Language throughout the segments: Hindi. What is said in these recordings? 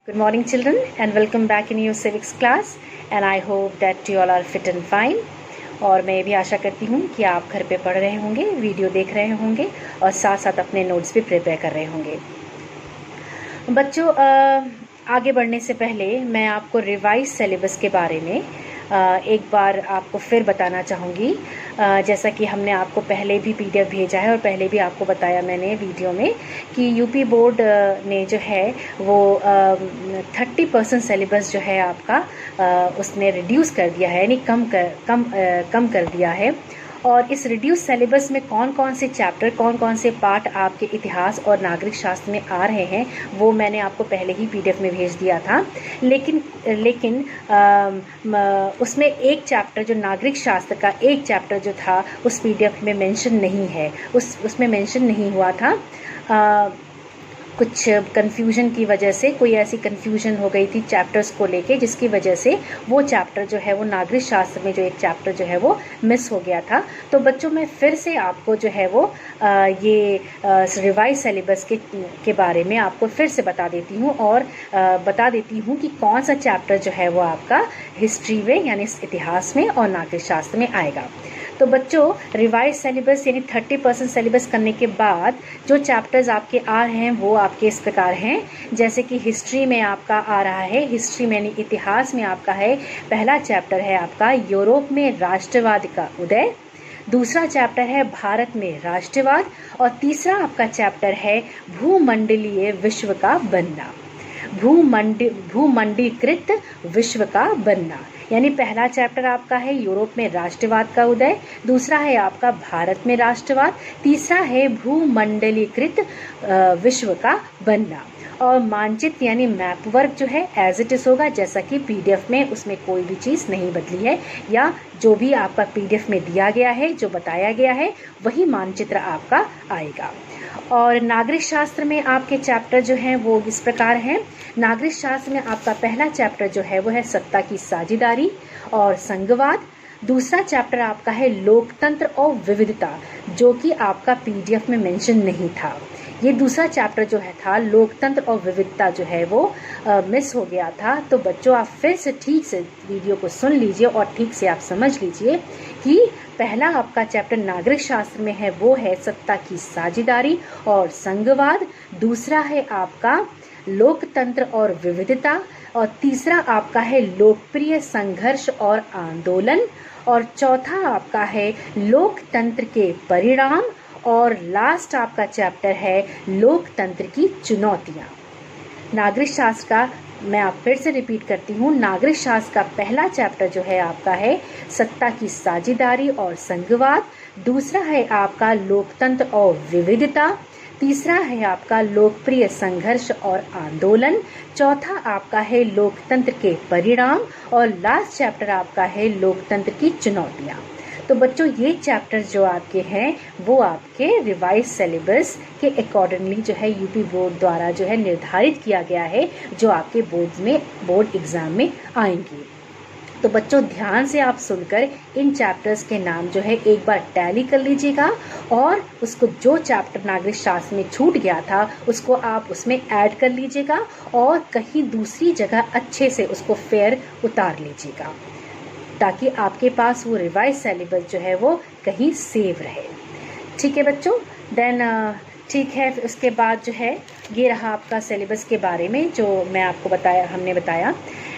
Good morning, children, and welcome back in your civics class. And I hope that you all are fit and fine. और मैं भी आशा करती हूँ कि आप घर पे पढ़ रहे होंगे, वीडियो देख रहे होंगे और साथ साथ अपने नोट्स भी प्रिपेयर कर रहे होंगे। बच्चों, आगे बढ़ने से पहले मैं आपको रिवाइज सिलेबस के बारे में एक बार आपको फिर बताना चाहूँगी। जैसा कि हमने आपको पहले भी पीडीएफ भेजा है और पहले भी आपको बताया मैंने वीडियो में कि यूपी बोर्ड ने जो है वो 30% सिलेबस जो है आपका उसने रिड्यूस कर दिया है, यानी कम कर दिया है। और इस रिड्यूस सिलेबस में कौन कौन से चैप्टर, कौन कौन से पार्ट आपके इतिहास और नागरिक शास्त्र में आ रहे हैं वो मैंने आपको पहले ही पीडीएफ में भेज दिया था। लेकिन उसमें एक चैप्टर जो नागरिक शास्त्र का एक चैप्टर जो था उस पीडीएफ में मेंशन नहीं है, उसमें मेंशन नहीं हुआ था। कुछ कन्फ्यूजन की वजह से, कोई ऐसी कन्फ्यूजन हो गई थी चैप्टर्स को लेके जिसकी वजह से वो चैप्टर जो है वो नागरिक शास्त्र में जो एक चैप्टर जो है वो मिस हो गया था। तो बच्चों, मैं फिर से आपको जो है वो ये रिवाइज सिलेबस के बारे में आपको फिर से बता देती हूँ और बता देती हूँ कि कौन सा चैप्टर जो है वो आपका हिस्ट्री में यानी इतिहास में और नागरिक शास्त्र में आएगा। तो बच्चों, रिवाइज सिलेबस यानी 30% सिलेबस करने के बाद जो चैप्टर्स आपके आ रहे हैं वो आपके इस प्रकार हैं। जैसे कि हिस्ट्री में आपका आ रहा है, हिस्ट्री में यानी इतिहास में आपका है, पहला चैप्टर है आपका यूरोप में राष्ट्रवाद का उदय, दूसरा चैप्टर है भारत में राष्ट्रवाद और तीसरा आपका चैप्टर है भूमंडलीय विश्व का बनना, भूमंडलीकृत विश्व का बनना। यानी पहला चैप्टर आपका है यूरोप में राष्ट्रवाद का उदय, दूसरा है आपका भारत में राष्ट्रवाद, तीसरा है भूमंडलीकृत विश्व का बनना। और मानचित्र यानी मैप वर्क जो है एज इट इज होगा, जैसा कि पीडीएफ में, उसमें कोई भी चीज़ नहीं बदली है, या जो भी आपका पीडीएफ में दिया गया है, जो बताया गया है वही मानचित्र आपका आएगा। और नागरिक शास्त्र में आपके चैप्टर जो हैं वो इस प्रकार हैं। नागरिक शास्त्र में आपका पहला चैप्टर जो है वो है सत्ता की साझेदारी और संघवाद, दूसरा चैप्टर आपका है लोकतंत्र और विविधता, जो कि आपका पीडीएफ में मेंशन नहीं था। ये दूसरा चैप्टर जो है था लोकतंत्र और विविधता जो है वो मिस हो गया था। तो बच्चों, आप फिर से ठीक से वीडियो को सुन लीजिए और ठीक से आप समझ लीजिए कि पहला आपका चैप्टर नागरिक शास्त्र में है वो है सत्ता की साझेदारी और संघवाद, दूसरा है आपका लोकतंत्र और विविधता और तीसरा आपका है लोकप्रिय संघर्ष और आंदोलन और चौथा आपका है लोकतंत्र के परिणाम और लास्ट आपका चैप्टर है लोकतंत्र की चुनौतियां। नागरिक शास्त्र का मैं आप फिर से रिपीट करती हूँ, नागरिक शास्त्र का पहला चैप्टर जो है आपका है सत्ता की साझेदारी और संघवाद, दूसरा है आपका लोकतंत्र और विविधता, तीसरा है आपका लोकप्रिय संघर्ष और आंदोलन, चौथा आपका है लोकतंत्र के परिणाम और लास्ट चैप्टर आपका है लोकतंत्र की चुनौतियाँ। तो बच्चों, ये चैप्टर्स जो आपके हैं वो आपके रिवाइज सिलेबस के अकॉर्डिंगली जो है यूपी बोर्ड द्वारा जो है निर्धारित किया गया है, जो आपके बोर्ड एग्जाम में आएंगे। तो बच्चों, ध्यान से आप सुनकर इन चैप्टर्स के नाम जो है एक बार टैली कर लीजिएगा और उसको, जो चैप्टर नागरिक शास्त्र में छूट गया था उसको आप उसमें ऐड कर लीजिएगा और कहीं दूसरी जगह अच्छे से उसको फेयर उतार लीजिएगा, ताकि आपके पास वो रिवाइज सिलेबस जो है वो कहीं सेव रहे। ठीक है बच्चों, देन ठीक है। उसके बाद जो है ये रहा आपका सिलेबस के बारे में जो मैं आपको हमने बताया।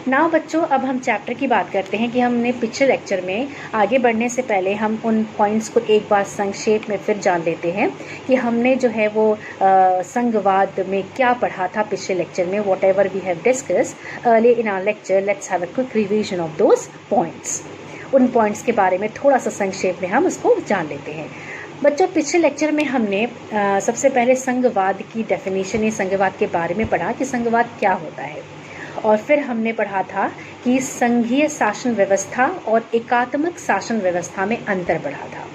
नाउ बच्चों, अब हम चैप्टर की बात करते हैं कि हमने पिछले लेक्चर में, आगे बढ़ने से पहले हम उन पॉइंट्स को एक बार संक्षेप में फिर जान लेते हैं कि हमने जो है वो संघवाद में क्या पढ़ा था पिछले लेक्चर में। Whatever we have discussed earlier in our lecture, let's have a quick revision of those points. उन पॉइंट्स के बारे में थोड़ा सा संक्षेप में हम उसको जान लेते हैं। बच्चों, पिछले लेक्चर में हमने सबसे पहले संघवाद की डेफिनेशन या संघवाद के बारे में पढ़ा कि संघवाद क्या होता है, और फिर हमने पढ़ा था कि संघीय शासन व्यवस्था और एकात्मक शासन व्यवस्था में अंतर पढ़ा था।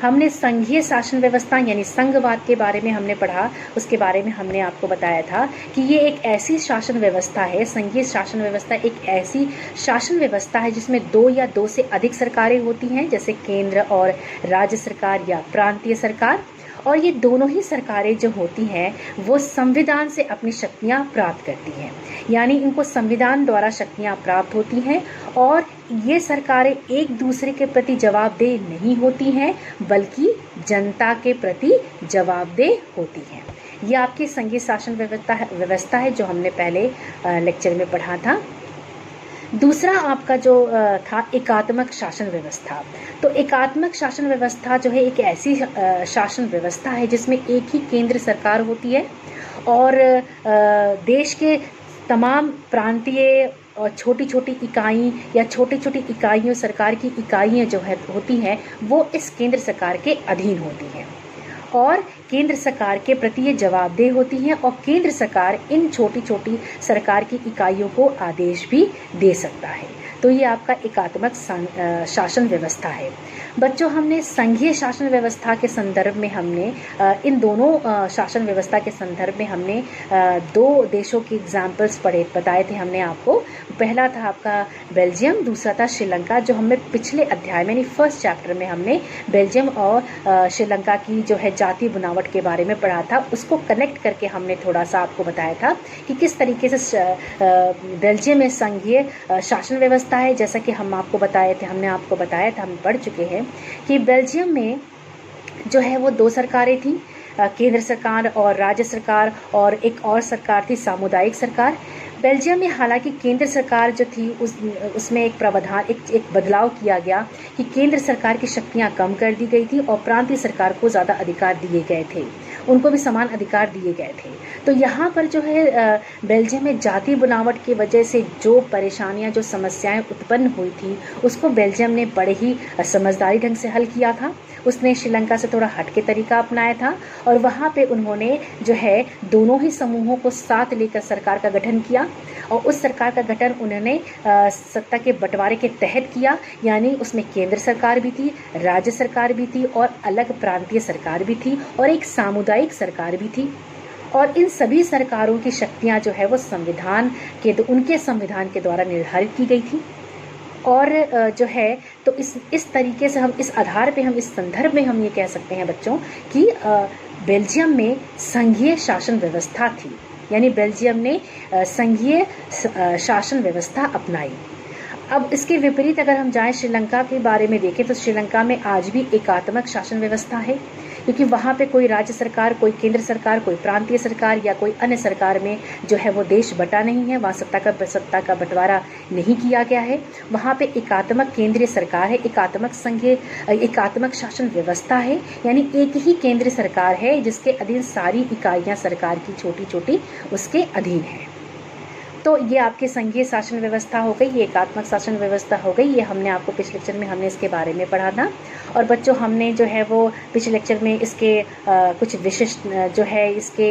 हमने संघीय शासन व्यवस्था यानी संघवाद के बारे में हमने पढ़ा, उसके बारे में हमने आपको बताया था कि ये एक ऐसी शासन व्यवस्था है, संघीय शासन व्यवस्था एक ऐसी शासन व्यवस्था है जिसमें दो या दो से अधिक सरकारें होती हैं, जैसे केंद्र और राज्य सरकार या प्रांतीय सरकार, और ये दोनों ही सरकारें जो होती हैं वो संविधान से अपनी शक्तियाँ प्राप्त करती हैं, यानी इनको संविधान द्वारा शक्तियाँ प्राप्त होती हैं। और ये सरकारें एक दूसरे के प्रति जवाबदेह नहीं होती हैं, बल्कि जनता के प्रति जवाबदेह होती हैं। ये आपकी संघीय शासन व्यवस्था है जो हमने पहले लेक्चर में पढ़ा था। दूसरा आपका जो था एकात्मक शासन व्यवस्था। तो एकात्मक शासन व्यवस्था जो है एक ऐसी शासन व्यवस्था है जिसमें एक ही केंद्र सरकार होती है और देश के तमाम प्रांतीय और छोटी छोटी इकाई या छोटी छोटी इकाइयों सरकार की इकाइयाँ जो है होती हैं वो इस केंद्र सरकार के अधीन होती हैं और केंद्र सरकार के प्रति ये जवाबदेह होती हैं और केंद्र सरकार इन छोटी छोटी सरकार की इकाइयों को आदेश भी दे सकता है। तो ये आपका एकात्मक शासन व्यवस्था है। बच्चों, हमने संघीय शासन व्यवस्था के संदर्भ में हमने इन दोनों शासन व्यवस्था के संदर्भ में हमने दो देशों के एग्जाम्पल्स बताए थे हमने आपको। पहला था आपका बेल्जियम, दूसरा था श्रीलंका, जो हमने पिछले अध्याय में फर्स्ट चैप्टर में हमने बेल्जियम और श्रीलंका की जो है जाति बनावट के बारे में पढ़ा था। उसको कनेक्ट करके हमने थोड़ा सा आपको बताया था कि किस तरीके से बेल्जियम में संघीय शासन व्यवस्था है। जैसा कि हमने आपको बताया था, हम पढ़ चुके हैं कि बेल्जियम में जो है वो दो सरकारें थी, केंद्र सरकार और राज्य सरकार, और एक और सरकार थी सामुदायिक सरकार। बेल्जियम में हालांकि केंद्र सरकार जो थी उसमें एक बदलाव किया गया कि केंद्र सरकार की शक्तियां कम कर दी गई थी और प्रांतीय सरकार को ज़्यादा अधिकार दिए गए थे, उनको भी समान अधिकार दिए गए थे। तो यहाँ पर जो है बेल्जियम में जाति बनावट की वजह से जो परेशानियाँ, जो समस्याएं उत्पन्न हुई थी, उसको बेल्जियम ने बड़े ही समझदारी ढंग से हल किया था। उसने श्रीलंका से थोड़ा हट के तरीका अपनाया था और वहाँ पे उन्होंने जो है दोनों ही समूहों को साथ लेकर सरकार का गठन किया और उस सरकार का गठन उन्होंने सत्ता के बंटवारे के तहत किया, यानी उसमें केंद्र सरकार भी थी, राज्य सरकार भी थी और अलग प्रांतीय सरकार भी थी और एक सामुदायिक सरकार भी थी। और इन सभी सरकारों की शक्तियाँ जो है वो उनके संविधान के द्वारा निर्धारित की गई थी। और जो है तो इस तरीके से हम इस आधार पे हम इस संदर्भ में हम ये कह सकते हैं बच्चों कि बेल्जियम में संघीय शासन व्यवस्था थी, यानी बेल्जियम ने संघीय शासन व्यवस्था अपनाई। अब इसके विपरीत अगर हम जाएं श्रीलंका के बारे में देखें तो श्रीलंका में आज भी एकात्मक शासन व्यवस्था है, क्योंकि वहाँ पे कोई राज्य सरकार, कोई केंद्र सरकार, कोई प्रांतीय सरकार या कोई अन्य सरकार में जो है वो देश बटा नहीं है, वहाँ सत्ता का बंटवारा नहीं किया गया है। वहाँ पे एकात्मक केंद्रीय सरकार है, एकात्मक शासन व्यवस्था है, यानी एक ही केंद्र सरकार है जिसके अधीन सारी इकाइयाँ सरकार की छोटी छोटी उसके अधीन है। तो ये आपकी संघीय शासन व्यवस्था हो गई, ये एकात्मक शासन व्यवस्था हो गई। ये हमने आपको पिछले लेक्चर में हमने इसके बारे में पढ़ा था। और बच्चों, हमने जो है वो पिछले लेक्चर में इसके कुछ विशिष्ट जो है इसके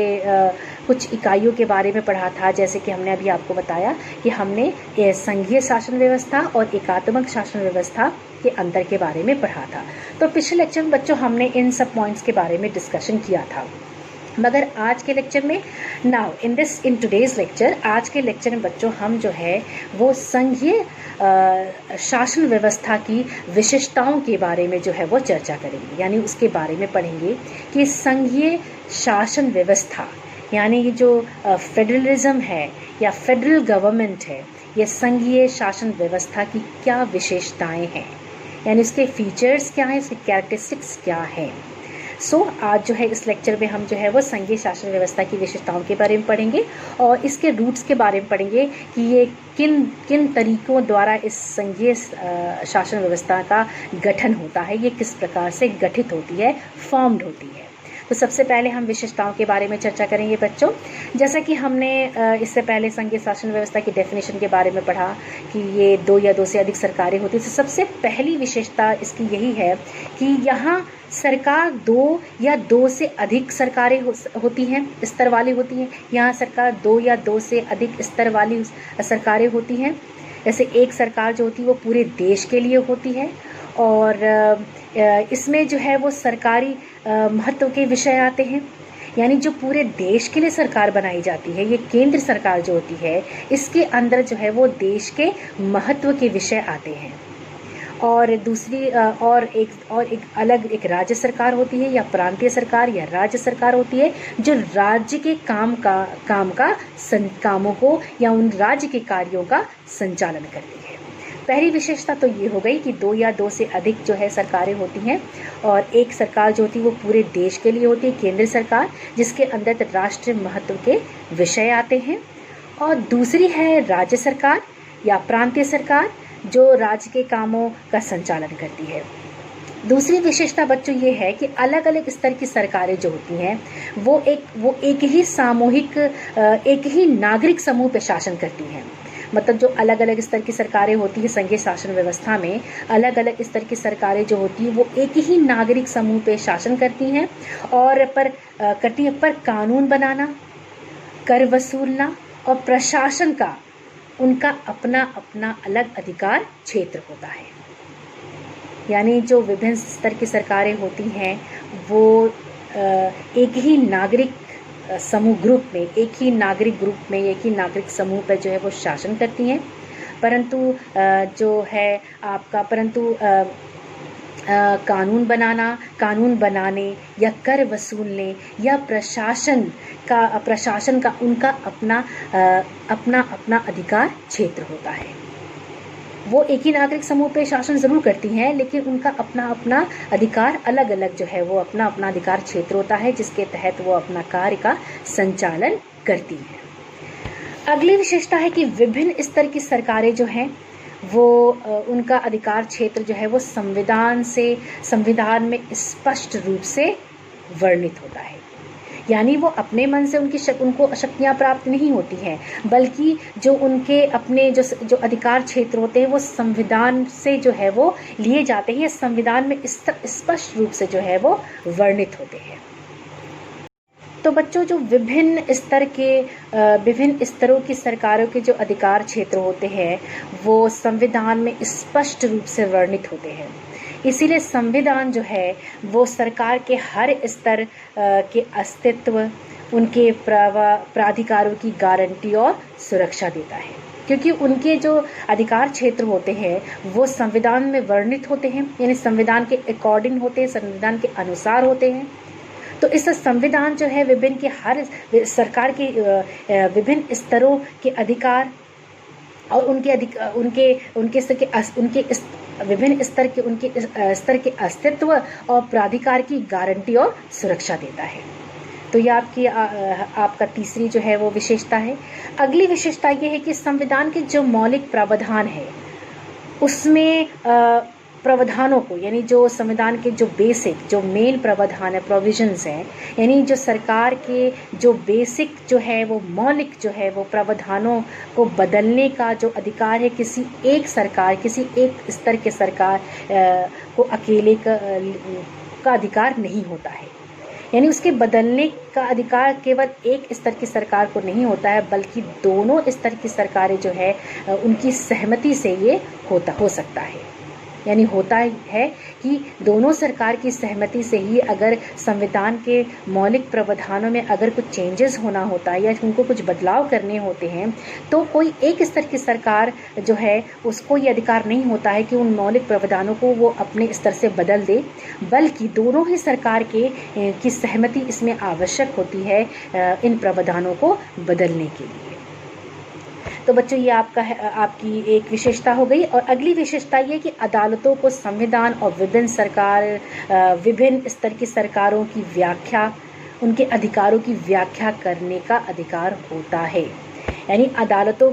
कुछ इकाइयों के बारे में पढ़ा था, जैसे कि हमने अभी आपको बताया कि हमने संघीय शासन व्यवस्था और एकात्मक शासन व्यवस्था के अंतर के बारे में पढ़ा था। तो पिछले लेक्चर में बच्चों हमने इन सब पॉइंट्स के बारे में डिस्कशन किया था। मगर आज के लेक्चर में इन टुडेज लेक्चर, आज के लेक्चर में बच्चों हम जो है वो संघीय शासन व्यवस्था की विशेषताओं के बारे में जो है वो चर्चा करेंगे, यानी उसके बारे में पढ़ेंगे कि संघीय शासन व्यवस्था यानी ये जो फेडरलिज्म है या फेडरल गवर्नमेंट है, ये संघीय शासन व्यवस्था की क्या विशेषताएं हैं, यानी इसके फीचर्स क्या हैं, इसके कैरेक्टरिस्टिक्स क्या हैं। आज जो है इस लेक्चर में हम जो है वो संघीय शासन व्यवस्था की विशेषताओं के बारे में पढ़ेंगे और इसके रूट्स के बारे में पढ़ेंगे कि ये किन तरीकों द्वारा इस संघीय शासन व्यवस्था का गठन होता है, ये किस प्रकार से गठित होती है, फॉर्म्ड होती है। तो सबसे पहले हम विशेषताओं के बारे में चर्चा करेंगे बच्चों। जैसा कि हमने इससे पहले संघीय शासन व्यवस्था की डेफिनेशन के बारे में पढ़ा कि ये दो या दो से अधिक सरकारें होती हैं। तो सबसे पहली विशेषता इसकी यही है कि यहाँ सरकार दो या दो से अधिक सरकारें होती हैं, स्तर वाली होती हैं। यहाँ सरकार दो या दो से अधिक स्तर वाली सरकारें होती हैं। जैसे एक सरकार जो होती है वो पूरे देश के लिए होती है और इसमें जो है वो सरकारी महत्व के विषय आते हैं, यानी जो पूरे देश के लिए सरकार बनाई जाती है, ये केंद्र सरकार जो होती है, इसके अंदर जो है वो देश के महत्व के विषय आते हैं। और दूसरी और एक अलग एक राज्य सरकार होती है या प्रांतीय सरकार या राज्य सरकार होती है, जो राज्य के कामों को या उन राज्य के कार्यों का संचालन करती है। पहली विशेषता तो ये हो गई कि 2 या 2 से अधिक जो है सरकारें होती हैं, और एक सरकार जो होती है वो पूरे देश के लिए होती है, केंद्र सरकार, जिसके अंदर राष्ट्रीय महत्व के विषय आते हैं। और दूसरी है राज्य सरकार या प्रांतीय सरकार, जो राज्य के कामों का संचालन करती है। दूसरी विशेषता बच्चों ये है कि अलग अलग स्तर की सरकारें जो होती हैं वो एक ही सामूहिक एक ही नागरिक समूह पे शासन करती हैं। मतलब जो अलग अलग स्तर की सरकारें होती हैं संघीय शासन व्यवस्था में, अलग अलग स्तर की सरकारें जो होती हैं वो एक ही नागरिक समूह पे शासन करती हैं और पर कानून बनाना, कर वसूलना और प्रशासन का उनका अपना अपना अलग अधिकार क्षेत्र होता है। यानी जो विभिन्न स्तर की सरकारें होती हैं वो एक ही नागरिक समूह ग्रुप में, एक ही नागरिक समूह पर जो है वो शासन करती हैं। परंतु कानून बनाने या कर वसूलने या प्रशासन का उनका अपना अधिकार क्षेत्र होता है। वो एक ही नागरिक समूह पे शासन जरूर करती हैं, लेकिन उनका अपना अपना अधिकार अलग अलग जो है वो अपना अपना अधिकार क्षेत्र होता है, जिसके तहत वो अपना कार्य का संचालन करती हैं। अगली विशेषता है कि विभिन्न स्तर की सरकारें जो हैं वो उनका अधिकार क्षेत्र जो है वो संविधान में स्पष्ट रूप से वर्णित होता है। यानी वो अपने मन से उनको शक्तियाँ प्राप्त नहीं होती हैं, बल्कि जो उनके अपने जो अधिकार क्षेत्र होते हैं वो संविधान से जो है वो लिए जाते हैं, संविधान में स्पष्ट रूप से जो है वो वर्णित होते हैं। तो बच्चों जो विभिन्न स्तरों की सरकारों के जो अधिकार क्षेत्र होते हैं वो संविधान में स्पष्ट रूप से वर्णित होते हैं। इसीलिए संविधान जो है वो सरकार के हर स्तर के अस्तित्व, उनके प्राधिकारों की गारंटी और सुरक्षा देता है, क्योंकि उनके जो अधिकार क्षेत्र होते हैं वो संविधान में वर्णित होते हैं, यानी संविधान के अकॉर्डिंग होते हैं, संविधान के अनुसार होते हैं। तो इस संविधान जो है हर सरकार के विभिन्न स्तरों के अधिकार और उनके विभिन्न स्तर के अस्तित्व और प्राधिकार की गारंटी और सुरक्षा देता है। तो ये आपका तीसरी जो है वो विशेषता है। अगली विशेषता ये है कि संविधान के जो मौलिक प्रावधान है उसमें प्रावधानों को, यानी जो संविधान के जो मेन प्रावधान है, प्रोविजंस हैं, यानी जो सरकार के जो बेसिक जो है वो मौलिक जो है वो प्रावधानों को बदलने का जो अधिकार है किसी एक स्तर के सरकार को अकेले का अधिकार नहीं होता है। यानी उसके बदलने का अधिकार केवल एक स्तर की सरकार को नहीं होता है, बल्कि दोनों स्तर की सरकारें जो है उनकी सहमति से ये हो सकता है। यानी होता है कि दोनों सरकार की सहमति से ही अगर संविधान के मौलिक प्रावधानों में अगर कुछ चेंजेस होना होता है या उनको कुछ बदलाव करने होते हैं, तो कोई एक स्तर की सरकार जो है उसको ये अधिकार नहीं होता है कि उन मौलिक प्रावधानों को वो अपने स्तर से बदल दे, बल्कि दोनों ही सरकार की सहमति इसमें आवश्यक होती है इन प्रावधानों को बदलने के लिए। तो बच्चों ये आपकी एक विशेषता हो गई। और अगली विशेषता ये कि अदालतों को संविधान और विभिन्न स्तर की सरकारों की व्याख्या, उनके अधिकारों की व्याख्या करने का अधिकार होता है। यानी अदालतों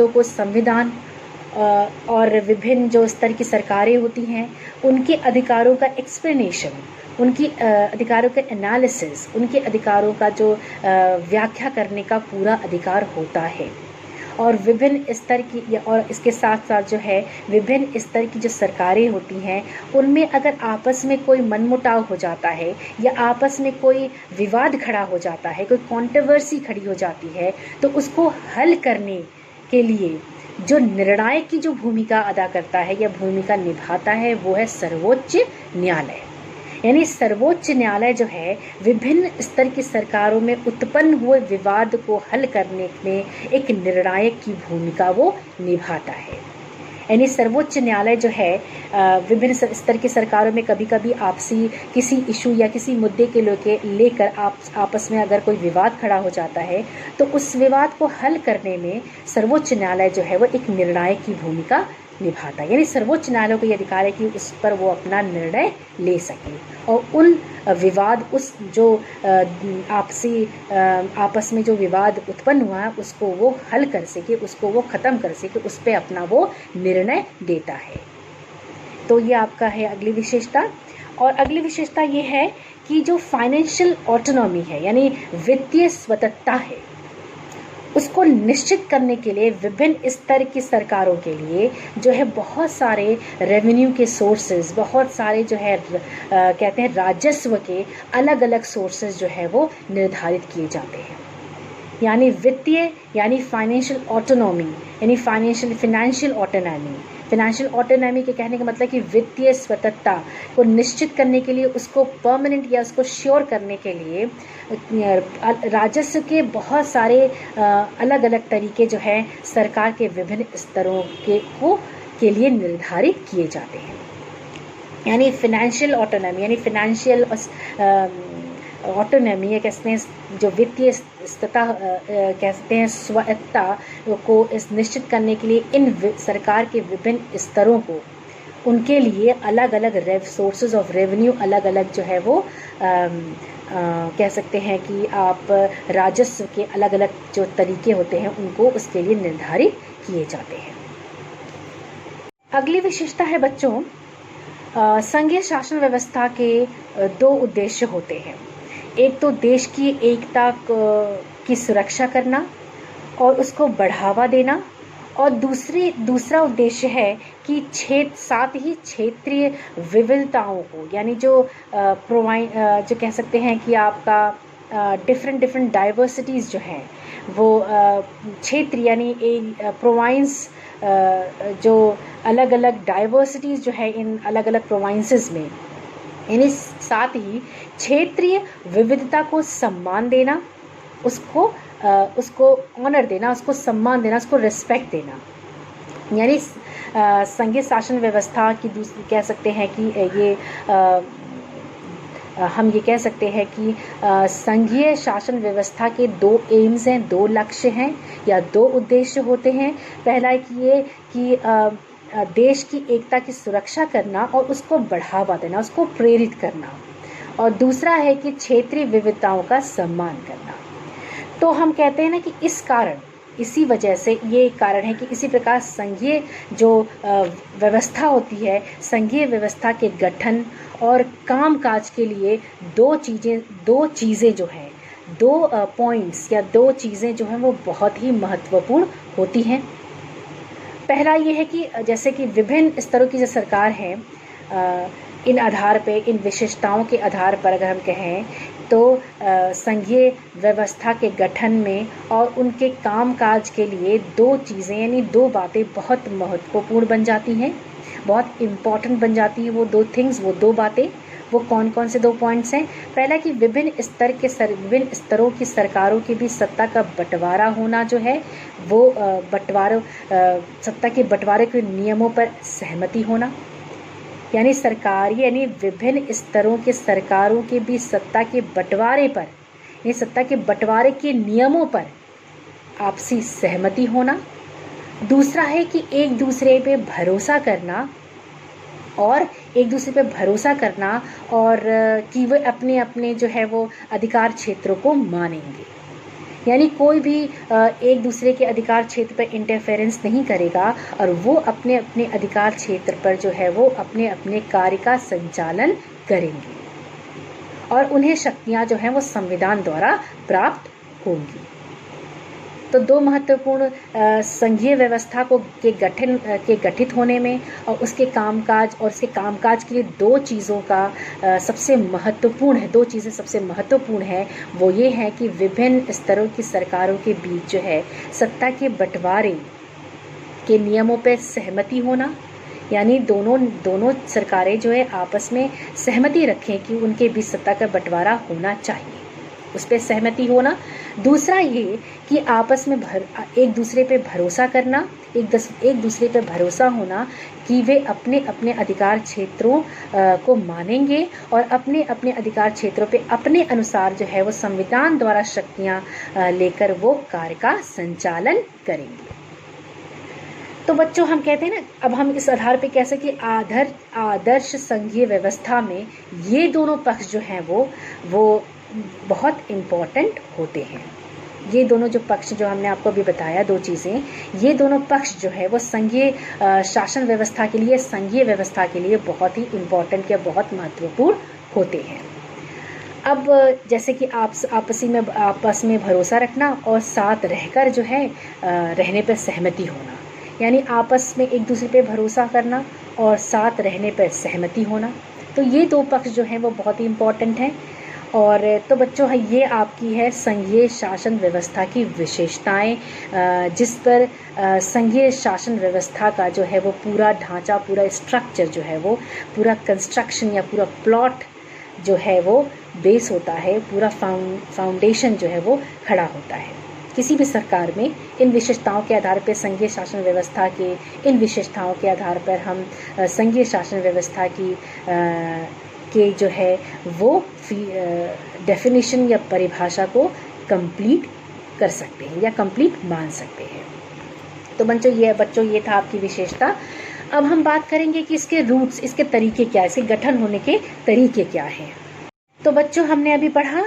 को संविधान और विभिन्न जो स्तर की सरकारें होती हैं उनके अधिकारों का एक्सप्लेनेशन, उनकी अधिकारों का एनालिसिस, उनके अधिकारों का जो व्याख्या करने का पूरा अधिकार होता है। और विभिन्न स्तर की और इसके साथ साथ जो है विभिन्न स्तर की जो सरकारें होती हैं उनमें अगर आपस में कोई मनमुटाव हो जाता है या आपस में कोई विवाद खड़ा हो जाता है, कोई कंट्रोवर्सी खड़ी हो जाती है, तो उसको हल करने के लिए जो निर्णायक की जो भूमिका अदा करता है या भूमिका निभाता है वो है सर्वोच्च न्यायालय। यानी सर्वोच्च न्यायालय जो है विभिन्न स्तर की सरकारों में उत्पन्न हुए विवाद को हल करने में एक निर्णायक की भूमिका वो निभाता है। यानी सर्वोच्च न्यायालय जो है विभिन्न स्तर की सरकारों में कभी कभी आपसी किसी इशू या किसी मुद्दे के लेकर आपस में अगर कोई विवाद खड़ा हो जाता है तो उस विवाद को हल करने में सर्वोच्च न्यायालय जो है वो एक निर्णायक की भूमिका निभाता है। यानी सर्वोच्च न्यायालय को यह अधिकार है कि उस पर वो अपना निर्णय ले सके और उन विवाद, उस जो आपस में जो विवाद उत्पन्न हुआ है उसको वो हल कर सके, उसको वो ख़त्म कर सके, उस पर अपना वो निर्णय देता है। तो ये आपका है अगली विशेषता। और अगली विशेषता ये है कि जो फाइनेंशियल ऑटोनॉमी है यानी वित्तीय स्वतंत्रता है उसको निश्चित करने के लिए विभिन्न स्तर की सरकारों के लिए जो है बहुत सारे रेवेन्यू के सोर्सेज, बहुत सारे जो है कहते हैं राजस्व के अलग अलग सोर्सेज जो है वो निर्धारित किए जाते हैं। यानी वित्तीय यानी फाइनेंशियल ऑटोनॉमी यानी फाइनेंशियल ऑटोनॉमी के कहने का मतलब कि वित्तीय स्वतंत्रता को निश्चित करने के लिए, उसको परमानेंट या उसको श्योर करने के लिए राजस्व के बहुत सारे अलग अलग तरीके जो है सरकार के विभिन्न स्तरों के लिए निर्धारित किए जाते हैं। यानी फाइनेंशियल ऑटोनॉमी यानी फाइनेंशियल ऑटोनॉमी या कहते हैं जो वित्तीय कहते हैं स्वायत्तता को इस निश्चित करने के लिए इन सरकार के विभिन्न स्तरों को उनके लिए अलग अलग सोर्सेज ऑफ रेवेन्यू अलग अलग जो है वो कह सकते हैं कि आप राजस्व के अलग अलग जो तरीके होते हैं उनको उसके लिए निर्धारित किए जाते हैं। अगली विशेषता है बच्चों, संघीय शासन व्यवस्था के दो उद्देश्य होते हैं। एक तो देश की एकता की सुरक्षा करना और उसको बढ़ावा देना, और दूसरा उद्देश्य है कि साथ ही क्षेत्रीय विविधताओं को यानी जो जो कह सकते हैं कि आपका डिफरेंट डाइवर्सिटीज़ जो हैं वो क्षेत्र यानी प्रोविंस जो अलग अलग डाइवर्सिटीज़ जो है इन अलग अलग प्रोविंसेस में, यानी साथ ही क्षेत्रीय विविधता को सम्मान देना, उसको ऑनर देना, उसको सम्मान देना, उसको रिस्पेक्ट देना। यानी संघीय शासन व्यवस्था की दूसरी कह सकते हैं कि ये हम ये कह सकते हैं कि संघीय शासन व्यवस्था के दो एम्स हैं, दो लक्ष्य हैं या दो उद्देश्य होते हैं। पहला ये कि देश की एकता की सुरक्षा करना और उसको बढ़ावा देना, उसको प्रेरित करना, और दूसरा है कि क्षेत्रीय विविधताओं का सम्मान करना। तो हम कहते हैं ना कि इसी वजह से ये कारण है कि इसी प्रकार संघीय जो व्यवस्था होती है, संघीय व्यवस्था के गठन और कामकाज के लिए दो चीज़ें जो हैं, दो पॉइंट्स या दो चीज़ें जो हैं वो बहुत ही महत्वपूर्ण होती हैं। पहला ये है कि जैसे कि विभिन्न स्तरों की जो सरकार है, इन आधार पे, इन विशेषताओं के आधार पर अगर हम कहें तो संघीय व्यवस्था के गठन में और उनके कामकाज के लिए दो चीज़ें यानी दो बातें बहुत महत्वपूर्ण बन जाती हैं, बहुत इम्पॉर्टेंट बन जाती हैं। वो दो थिंग्स, वो दो बातें, वो कौन कौन से दो पॉइंट्स हैं? पहला कि विभिन्न स्तरों की सरकारों के बीच सत्ता का बंटवारा होना जो है वो सत्ता के बंटवारे के नियमों पर सहमति होना। यानी यानी विभिन्न स्तरों के सरकारों के बीच सत्ता के बंटवारे पर, ये सत्ता के बंटवारे के नियमों पर आपसी सहमति होना। दूसरा है कि एक दूसरे पे भरोसा करना और कि वे अपने अपने जो है वो अधिकार क्षेत्रों को मानेंगे। यानी कोई भी एक दूसरे के अधिकार क्षेत्र पर इंटरफेरेंस नहीं करेगा और वो अपने अपने अधिकार क्षेत्र पर जो है वो अपने अपने कार्य का संचालन करेंगे और उन्हें शक्तियां जो हैं वो संविधान द्वारा प्राप्त होंगी। तो दो महत्वपूर्ण संघीय व्यवस्था के गठित होने में और उसके कामकाज के लिए दो चीज़ों का सबसे महत्वपूर्ण है, दो चीज़ें सबसे महत्वपूर्ण है। वो ये है कि विभिन्न स्तरों की सरकारों के बीच जो है सत्ता के बंटवारे के नियमों पर सहमति होना, यानी दोनों दोनों सरकारें जो है आपस में सहमति रखें कि उनके बीच सत्ता का बंटवारा होना चाहिए, उस पर सहमति होना। दूसरा ये कि आपस में एक दूसरे पे भरोसा करना, एक दूसरे पे भरोसा होना कि वे अपने अपने अधिकार क्षेत्रों को मानेंगे और अपने अपने अधिकार क्षेत्रों पे अपने अनुसार जो है वो संविधान द्वारा शक्तियाँ लेकर वो कार्य का संचालन करेंगे। तो बच्चों हम कहते हैं ना, अब हम इस आधार पे कैसे कि आदर्श संघीय व्यवस्था में ये दोनों पक्ष जो हैं वो बहुत इम्पोर्टेंट होते हैं। ये दोनों जो पक्ष जो हमने आपको अभी बताया, दो चीज़ें, ये दोनों पक्ष जो है वो संघीय शासन व्यवस्था के लिए, संघीय व्यवस्था के लिए बहुत ही इम्पोर्टेंट या बहुत महत्वपूर्ण होते हैं। अब जैसे कि आपस में भरोसा रखना और साथ रहकर जो है रहने पर सहमति होना, यानी आपस में एक दूसरे पे भरोसा करना और साथ रहने पर सहमति होना, तो ये दो पक्ष जो हैं वो बहुत ही इम्पोर्टेंट हैं। और तो बच्चों ये आपकी है संघीय शासन व्यवस्था की विशेषताएं, जिस पर संघीय शासन व्यवस्था का जो है वो पूरा ढांचा, पूरा स्ट्रक्चर जो है वो पूरा कंस्ट्रक्शन या पूरा प्लॉट जो है वो बेस होता है, पूरा फाउंडेशन जो है वो खड़ा होता है। किसी भी सरकार में इन विशेषताओं के आधार पर, संघीय शासन व्यवस्था के इन विशेषताओं के आधार पर हम संघीय शासन व्यवस्था के जो है वो डेफिनेशन या परिभाषा को कंप्लीट कर सकते हैं या कंप्लीट मान सकते हैं। तो बच्चों ये था आपकी विशेषता। अब हम बात करेंगे कि इसके रूट्स, इसके तरीके क्या है, इसके गठन होने के तरीके क्या हैं। तो बच्चों हमने अभी पढ़ा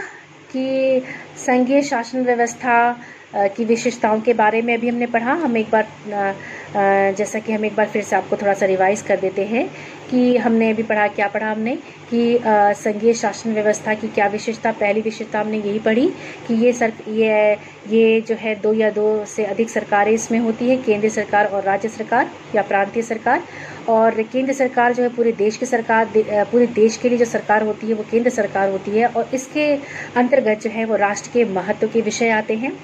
कि संघीय शासन व्यवस्था की विशेषताओं के बारे में अभी हमने पढ़ा। हम एक बार जैसा कि हम एक बार फिर से आपको थोड़ा सा रिवाइज कर देते हैं कि हमने अभी पढ़ा, क्या पढ़ा हमने कि संघीय शासन व्यवस्था की क्या विशेषता। पहली विशेषता हमने यही पढ़ी कि ये जो है दो या दो से अधिक सरकारें इसमें होती है, केंद्र सरकार और राज्य सरकार या प्रांतीय सरकार। और केंद्र सरकार जो है पूरे देश की सरकार, पूरे देश के लिए जो सरकार होती है वो केंद्र सरकार होती है, और इसके अंतर्गत जो है वो राष्ट्र के महत्व के विषय आते हैं।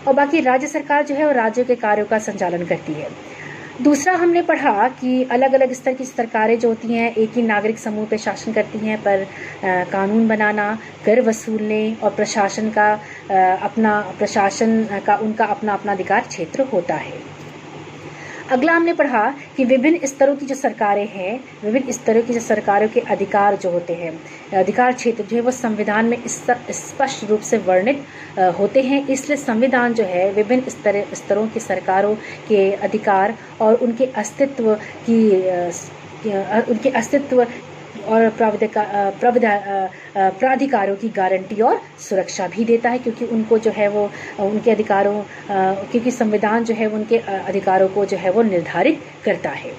और बाकी राज्य सरकार जो है वो राज्यों के कार्यों का संचालन करती है। दूसरा हमने पढ़ा कि अलग अलग स्तर की सरकारें जो होती हैं एक ही नागरिक समूह पे शासन करती हैं, पर कानून बनाना, कर वसूलने और प्रशासन का उनका अपना अपना अधिकार क्षेत्र होता है। अगला हमने पढ़ा कि विभिन्न स्तरों की जो सरकारें हैं, विभिन्न स्तरों की जो सरकारों के अधिकार जो होते हैं, अधिकार क्षेत्र जो है वो संविधान में स्पष्ट रूप से वर्णित होते हैं। इसलिए संविधान जो है विभिन्न स्तरों की सरकारों के अधिकार और उनके अस्तित्व और प्राधिकारों की गारंटी और सुरक्षा भी देता है, क्योंकि उनको जो है वो उनके अधिकारों क्योंकि संविधान जो है उनके अधिकारों को जो है वो निर्धारित करता है।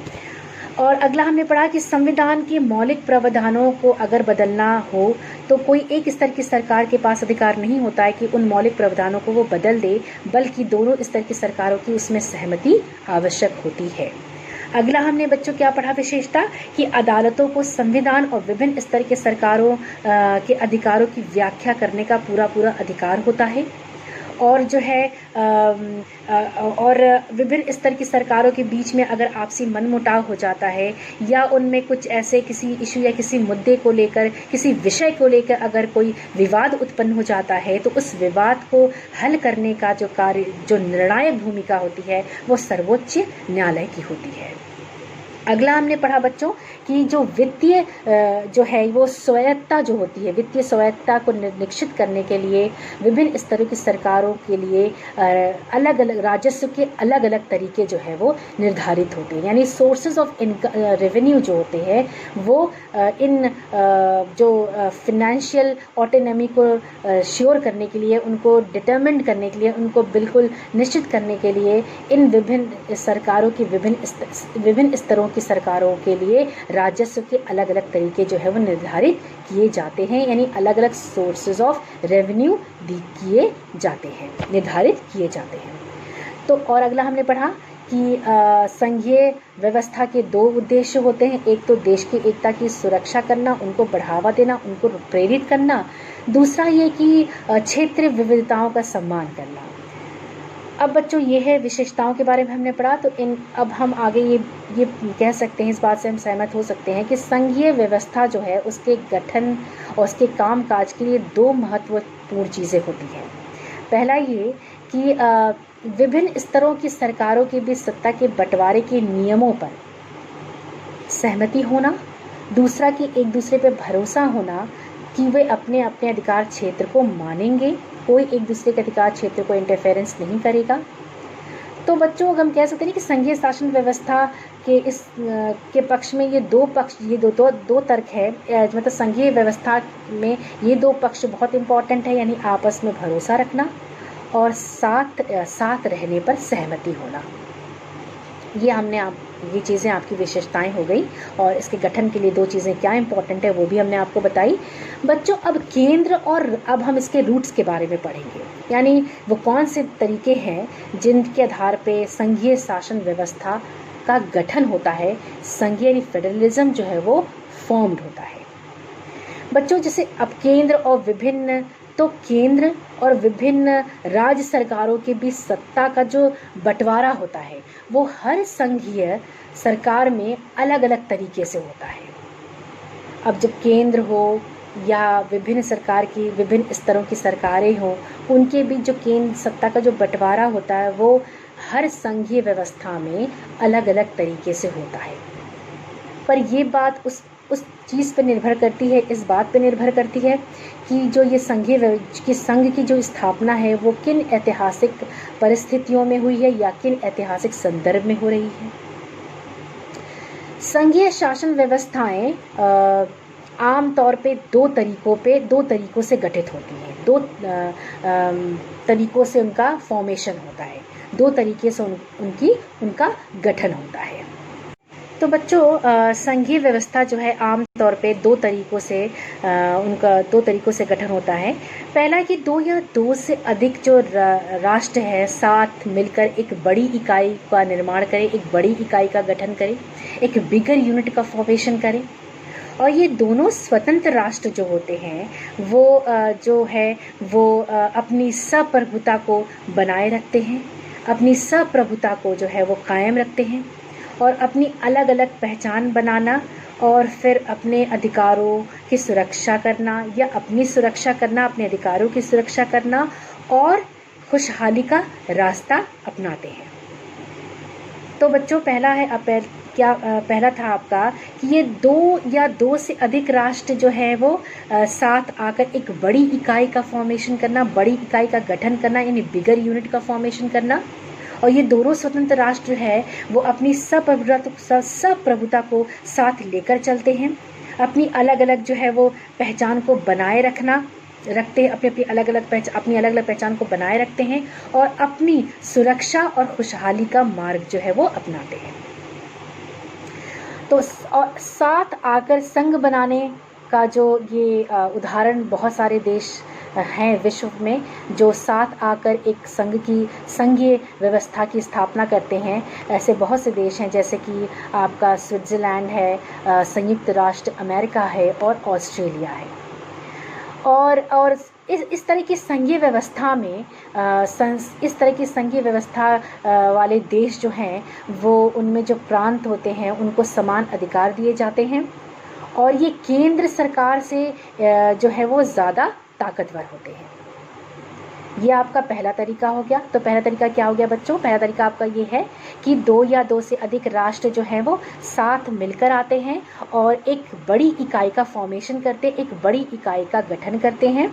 और अगला हमने पढ़ा कि संविधान के मौलिक प्रावधानों को अगर बदलना हो तो कोई एक स्तर की सरकार के पास अधिकार नहीं होता है कि उन मौलिक प्रावधानों को वो बदल दे, बल्कि दोनों स्तर की सरकारों की उसमें सहमति आवश्यक होती है। अगला हमने बच्चों क्या पढ़ा विशेषता कि अदालतों को संविधान और विभिन्न स्तर के सरकारों के अधिकारों की व्याख्या करने का पूरा अधिकार होता है। और जो है और विभिन्न स्तर की सरकारों के बीच में अगर आपसी मनमुटाव हो जाता है या उनमें कुछ ऐसे किसी इशू या किसी मुद्दे को लेकर, किसी विषय को लेकर अगर कोई विवाद उत्पन्न हो जाता है, तो उस विवाद को हल करने का जो कार्य, जो निर्णायक भूमिका होती है वो सर्वोच्च न्यायालय की होती है। अगला हमने पढ़ा बच्चों कि जो वित्तीय जो है वो स्वायत्ता जो होती है, वित्तीय स्वायत्ता को निश्चित करने के लिए विभिन्न स्तरों की सरकारों के लिए अलग अलग राजस्व के अलग अलग तरीके जो है वो निर्धारित होते हैं। यानी सोर्सेज ऑफ रेवेन्यू जो होते हैं वो इन जो फाइनेंशियल ऑटोनॉमी को श्योर करने के लिए, उनको डिटरमिन करने के लिए, उनको बिल्कुल निश्चित करने के लिए इन विभिन्न सरकारों की विभिन्न स्तरों की सरकारों के लिए राजस्व के अलग अलग तरीके जो है वो निर्धारित किए जाते हैं। यानी अलग अलग सोर्सेज ऑफ रेवेन्यू किए जाते हैं, निर्धारित किए जाते हैं। तो और अगला हमने पढ़ा कि संघीय व्यवस्था के दो उद्देश्य होते हैं। एक तो देश की एकता की सुरक्षा करना, उनको बढ़ावा देना, उनको प्रेरित करना। दूसरा ये कि क्षेत्रीय विविधताओं का सम्मान करना। अब बच्चों ये है विशेषताओं के बारे में हमने पढ़ा, तो अब हम आगे ये कह सकते हैं, इस बात से हम सहमत हो सकते हैं कि संघीय व्यवस्था जो है उसके गठन और उसके कामकाज के लिए दो महत्वपूर्ण चीज़ें होती हैं। पहला ये कि विभिन्न स्तरों की सरकारों के बीच सत्ता के बंटवारे के नियमों पर सहमति होना, दूसरा कि एक दूसरे पर भरोसा होना कि वे अपने अपने अधिकार क्षेत्र को मानेंगे, कोई एक दूसरे के अधिकार क्षेत्र को इंटरफेरेंस नहीं करेगा। तो बच्चों हम कह सकते हैं कि संघीय शासन व्यवस्था के इस के पक्ष में ये दो तर्क है, मतलब संघीय व्यवस्था में ये दो पक्ष बहुत इंपॉर्टेंट है, यानी आपस में भरोसा रखना और साथ रहने पर सहमति होना। ये चीज़ें आपकी विशेषताएं हो गई, और इसके गठन के लिए दो चीज़ें क्या इंपॉर्टेंट है वो भी हमने आपको बताई। बच्चों अब केंद्र और अब हम इसके रूट्स के बारे में पढ़ेंगे, यानी वो कौन से तरीके हैं जिनके आधार पे संघीय शासन व्यवस्था का गठन होता है, संघीय फेडरलिज्म जो है वो फॉर्म्ड होता है। बच्चों जैसे अब केंद्र और विभिन्न राज्य सरकारों के बीच सत्ता का जो बंटवारा होता है वो हर संघीय सरकार में अलग अलग तरीके से होता है। अब जब केंद्र हो या विभिन्न स्तरों की सरकारें हो, उनके बीच जो केंद्र सत्ता का जो बंटवारा होता है वो हर संघीय व्यवस्था में अलग अलग तरीके से होता है। पर ये बात उस चीज़ पर निर्भर करती है, इस बात पर निर्भर करती है कि जो ये संघ की जो स्थापना है वो किन ऐतिहासिक परिस्थितियों में हुई है या किन ऐतिहासिक संदर्भ में हो रही है। संघीय शासन व्यवस्थाएं आम तौर पे दो तरीकों से गठित होती हैं, दो तरीकों से उनका फॉर्मेशन होता है, दो तरीके से उनका गठन होता है। तो बच्चों संघीय व्यवस्था जो है आम तौर पे दो तरीकों से गठन होता है। पहला कि दो से अधिक जो राष्ट्र है साथ मिलकर एक बड़ी इकाई का निर्माण करें, एक बड़ी इकाई का गठन करें, एक बिगर यूनिट का फॉर्मेशन करें। और ये दोनों स्वतंत्र राष्ट्र जो होते हैं वो अपनी संप्रभुता को बनाए रखते हैं, अपनी संप्रभुता को जो है वो कायम रखते हैं और अपनी अलग अलग पहचान बनाना और फिर अपने अधिकारों की सुरक्षा करना या अपनी सुरक्षा करना, अपने अधिकारों की सुरक्षा करना और खुशहाली का रास्ता अपनाते हैं। तो बच्चों पहला था आपका कि ये दो से अधिक राष्ट्र जो है वो साथ आकर एक बड़ी इकाई का फॉर्मेशन करना, बड़ी इकाई का गठन करना, यानी बिगर यूनिट का फॉर्मेशन करना। और ये दोनों स्वतंत्र राष्ट्र है वो अपनी संप्रभुता को साथ लेकर चलते हैं, अपनी अलग अलग जो है वो पहचान को बनाए रखते हैं, अपनी अलग अलग पहचान को बनाए रखते हैं और अपनी सुरक्षा और खुशहाली का मार्ग जो है वो अपनाते हैं। तो और साथ आकर संघ बनाने का जो ये उदाहरण बहुत सारे देश हैं विश्व में जो साथ आकर एक संघीय व्यवस्था की स्थापना करते हैं। ऐसे बहुत से देश हैं जैसे कि आपका स्विट्ज़रलैंड है, संयुक्त राष्ट्र अमेरिका है और ऑस्ट्रेलिया है। और इस तरह की संघीय व्यवस्था में इस तरह की संघीय व्यवस्था वाले देश जो हैं वो उनमें जो प्रांत होते हैं उनको समान अधिकार दिए जाते हैं और ये केंद्र सरकार से जो है वो ज़्यादा ताकतवर होते हैं। ये आपका पहला तरीका हो गया। तो पहला तरीका क्या हो गया बच्चों? पहला तरीका आपका ये है कि दो से अधिक राष्ट्र जो हैं वो साथ मिलकर आते हैं और एक बड़ी इकाई का फॉर्मेशन करते, एक बड़ी इकाई का गठन करते हैं।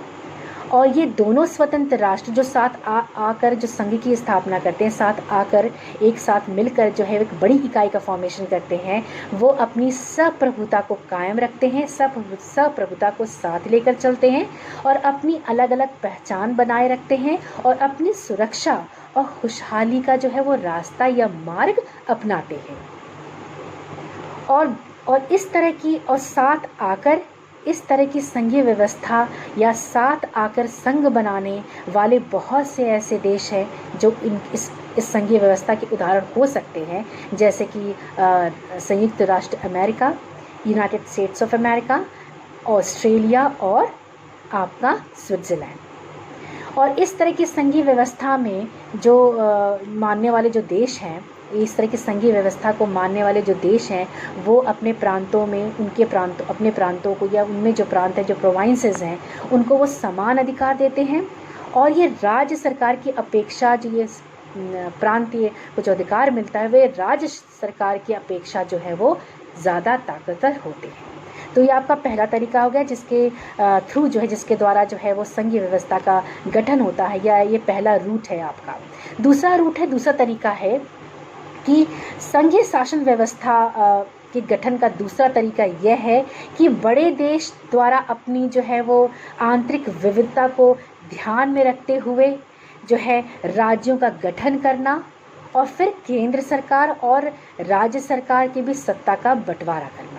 और ये दोनों स्वतंत्र राष्ट्र जो साथ आकर जो संघ की स्थापना करते हैं, साथ आकर एक साथ मिलकर जो है एक बड़ी इकाई का फॉर्मेशन करते हैं, वो अपनी संप्रभुता को कायम रखते हैं, संप्रभुता को साथ लेकर चलते हैं और अपनी अलग अलग पहचान बनाए रखते हैं और अपनी सुरक्षा और खुशहाली का जो है वो रास्ता या मार्ग अपनाते हैं। और इस तरह की संघीय व्यवस्था या साथ आकर संघ बनाने वाले बहुत से ऐसे देश हैं जो इस संघीय व्यवस्था के उदाहरण हो सकते हैं, जैसे कि संयुक्त राष्ट्र America, United states of America, Australia और आपका स्विट्ज़रलैंड। और इस तरह की संघीय व्यवस्था में जो मानने वाले जो देश हैं, इस तरह की संघीय व्यवस्था को मानने वाले जो देश हैं, वो अपने प्रांतों में अपने प्रांतों को, या उनमें जो प्रांत हैं, जो प्रोविंसेस हैं, उनको वो समान अधिकार देते हैं। और ये राज्य सरकार की अपेक्षा, जो ये प्रांतीय को जो अधिकार मिलता है, वे राज्य सरकार की अपेक्षा जो है वो ज़्यादा ताकतवर होते हैं। तो ये आपका पहला तरीका हो गया, जिसके थ्रू जो है, जिसके द्वारा जो है वो संघीय व्यवस्था का गठन होता है, या ये पहला रूट है आपका। दूसरा तरीका है कि संघीय शासन व्यवस्था के गठन का दूसरा तरीका यह है कि बड़े देश द्वारा अपनी जो है वो आंतरिक विविधता को ध्यान में रखते हुए जो है राज्यों का गठन करना, और फिर केंद्र सरकार और राज्य सरकार के बीच सत्ता का बंटवारा करना।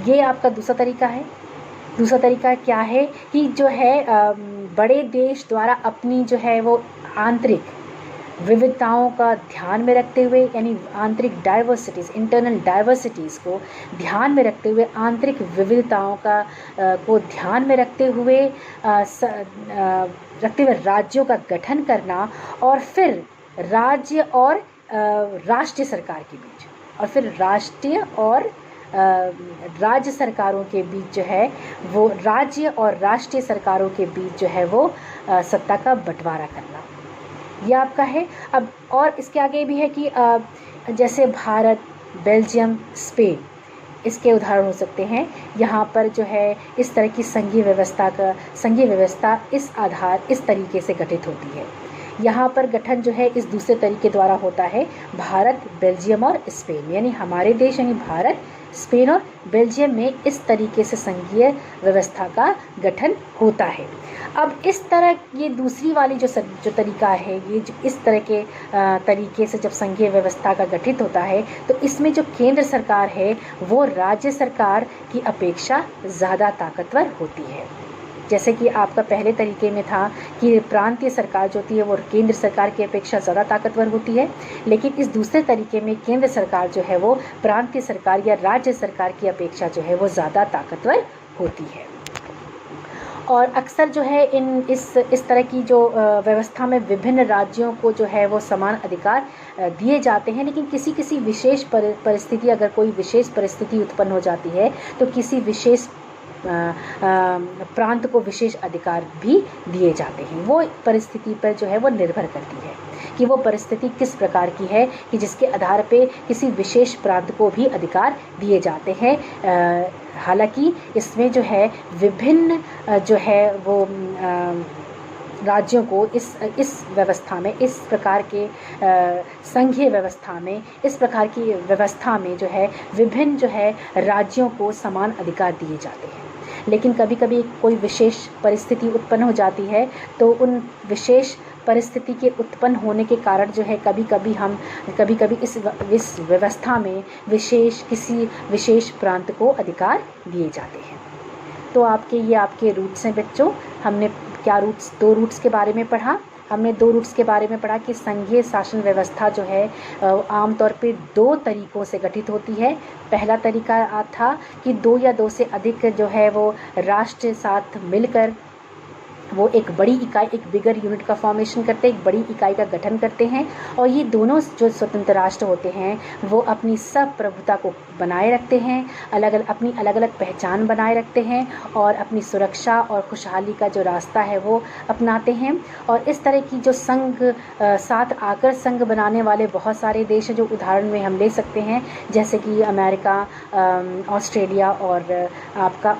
ये आपका दूसरा तरीका है। दूसरा तरीका क्या है कि जो है बड़े देश द्वारा अपनी जो है वो आंतरिक विविधताओं का ध्यान में रखते हुए, यानी आंतरिक डाइवर्सिटीज़, इंटरनल डाइवर्सिटीज़ को ध्यान में रखते हुए, आंतरिक विविधताओं का को ध्यान में रखते हुए राज्यों का गठन करना, और फिर राज्य और राष्ट्रीय सरकार के बीच, और फिर राष्ट्रीय और राज्य सरकारों के बीच जो है वो, राज्य और राष्ट्रीय सरकारों के बीच जो है वो सत्ता का बंटवारा करना। यह आपका है। अब और इसके आगे भी है कि जैसे भारत, बेल्जियम, स्पेन, इसके उदाहरण हो सकते हैं। यहाँ पर जो है इस तरह की संघीय व्यवस्था इस तरीके से गठित होती है। यहाँ पर गठन जो है इस दूसरे तरीके द्वारा होता है, भारत, बेल्जियम और स्पेन, यानी हमारे देश यानी भारत, स्पेन और बेल्जियम में इस तरीके से संघीय व्यवस्था का गठन होता है। अब इस तरह ये दूसरी वाली जो तरीका है, ये जो इस तरह के तरीके से जब संघीय व्यवस्था का गठित होता है, तो इसमें जो केंद्र सरकार है वो राज्य सरकार की अपेक्षा ज़्यादा ताकतवर होती है। जैसे कि आपका पहले तरीके में था कि प्रांतीय सरकार जो होती है वो केंद्र सरकार की अपेक्षा ज़्यादा ताकतवर होती है, लेकिन इस दूसरे तरीके में केंद्र सरकार जो है वो प्रांतीय सरकार या राज्य सरकार की अपेक्षा जो है वो ज़्यादा ताकतवर होती है। और अक्सर जो है इस तरह की जो व्यवस्था में विभिन्न राज्यों को जो है वो समान अधिकार दिए जाते हैं, लेकिन किसी विशेष परिस्थिति, अगर कोई विशेष परिस्थिति उत्पन्न हो जाती है तो किसी विशेष प्रांत को विशेष अधिकार भी दिए जाते हैं। वो परिस्थिति पर जो है वो निर्भर करती है कि वो परिस्थिति किस प्रकार की है, कि जिसके आधार पे किसी विशेष प्रांत को भी अधिकार दिए जाते हैं। हालांकि इसमें जो है विभिन्न जो है वो राज्यों को इस व्यवस्था में, इस प्रकार के संघीय व्यवस्था में, इस प्रकार की व्यवस्था में जो है विभिन्न जो है राज्यों को समान अधिकार दिए जाते हैं। लेकिन कभी कभी कोई विशेष परिस्थिति उत्पन्न हो जाती है, तो उन विशेष परिस्थिति के उत्पन्न होने के कारण जो है कभी कभी इस व्यवस्था में किसी विशेष प्रांत को अधिकार दिए जाते हैं। तो आपके रूट्स हैं बच्चों। हमने दो रूट्स के बारे में पढ़ा। हमने दो रूट्स के बारे में पढ़ा कि संघीय शासन व्यवस्था जो है आमतौर पे दो तरीकों से गठित होती है। पहला तरीका था कि दो या दो से अधिक जो है वो राष्ट्र साथ मिलकर वो एक बड़ी इकाई, एक बिगर यूनिट का फॉर्मेशन करते हैं, एक बड़ी इकाई का गठन करते हैं, और ये दोनों जो स्वतंत्र राष्ट्र होते हैं वो अपनी सब प्रभुता को बनाए रखते हैं, अपनी अलग अलग पहचान बनाए रखते हैं, और अपनी सुरक्षा और खुशहाली का जो रास्ता है वो अपनाते हैं। और इस तरह की जो साथ आकर संघ बनाने वाले बहुत सारे देश हैं, जो उदाहरण में हम ले सकते हैं, जैसे कि अमेरिका, ऑस्ट्रेलिया और आपका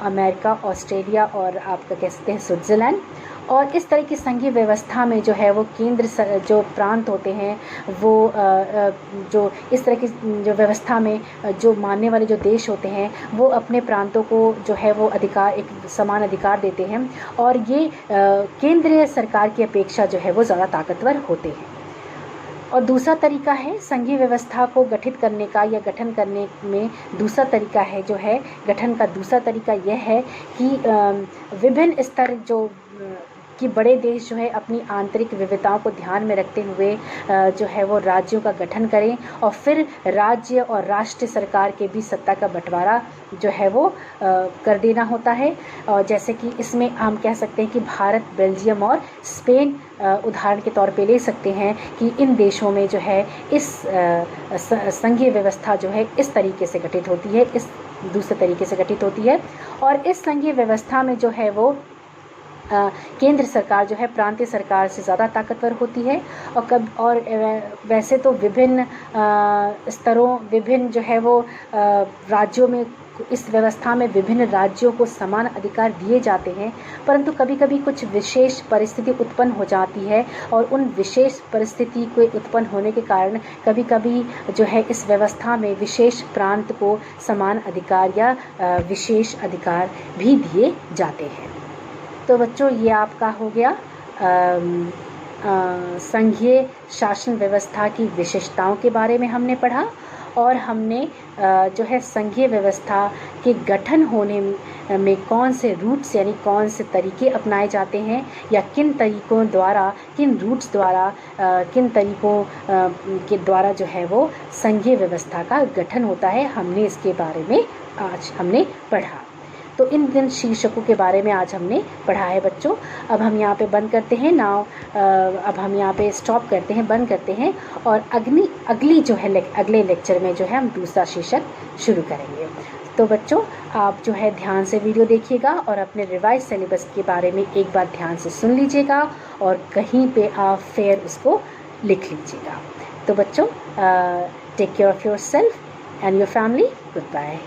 कह सकते हैं स्विट्ज़रलैंड। और इस तरह की संघीय व्यवस्था में जो है वो जो प्रांत होते हैं वो जो इस तरह की जो व्यवस्था में जो मानने वाले जो देश होते हैं वो अपने प्रांतों को जो है वो एक समान अधिकार देते हैं, और ये केंद्रीय सरकार की अपेक्षा जो है वो ज़्यादा ताकतवर होते हैं। और दूसरा तरीका है संघीय व्यवस्था को गठित करने का या गठन करने में दूसरा तरीका है जो है गठन का दूसरा तरीका यह है कि विभिन्न स्तर जो कि बड़े देश जो है अपनी आंतरिक विविधताओं को ध्यान में रखते हुए जो है वो राज्यों का गठन करें और फिर राज्य और राष्ट्र सरकार के बीच सत्ता का बंटवारा जो है वो कर देना होता है। और जैसे कि इसमें हम कह सकते हैं कि भारत, बेल्जियम और स्पेन उदाहरण के तौर पे ले सकते हैं कि इन देशों में जो है इस संघीय व्यवस्था जो है इस तरीके से गठित होती है, इस दूसरे तरीके से गठित होती है। और इस संघीय व्यवस्था में जो है वो केंद्र सरकार जो है प्रांतीय सरकार से ज़्यादा ताकतवर होती है। और वैसे तो विभिन्न स्तरों, विभिन्न जो है वो राज्यों में, इस व्यवस्था में विभिन्न राज्यों को समान अधिकार दिए जाते हैं, परंतु कभी कभी कुछ विशेष परिस्थिति उत्पन्न हो जाती है और उन विशेष परिस्थिति को उत्पन्न होने के कारण कभी कभी जो है इस व्यवस्था में विशेष प्रांत को समान अधिकार या विशेष अधिकार भी दिए जाते हैं। तो बच्चों, ये आपका हो गया संघीय शासन व्यवस्था की विशेषताओं के बारे में हमने पढ़ा। और हमने जो है संघीय व्यवस्था के गठन होने में कौन से रूट्स यानी कौन से तरीके अपनाए जाते हैं या किन तरीकों द्वारा, किन रूट्स द्वारा, किन तरीकों के द्वारा जो है वो संघीय व्यवस्था का गठन होता है, हमने इसके बारे में आज हमने पढ़ा। तो इन शीर्षकों के बारे में आज हमने पढ़ा है बच्चों। अब हम यहाँ पे बंद करते हैं अब हम यहाँ पे स्टॉप करते हैं, बंद करते हैं और अगली जो है अगले लेक्चर में जो है हम दूसरा शीर्षक शुरू करेंगे। तो बच्चों, आप जो है ध्यान से वीडियो देखिएगा और अपने रिवाइज सिलेबस के बारे में एक बार ध्यान से सुन लीजिएगा और कहीं पे आप फेयर उसको लिख लीजिएगा। तो बच्चों, take care of yourself and your family. Good bye.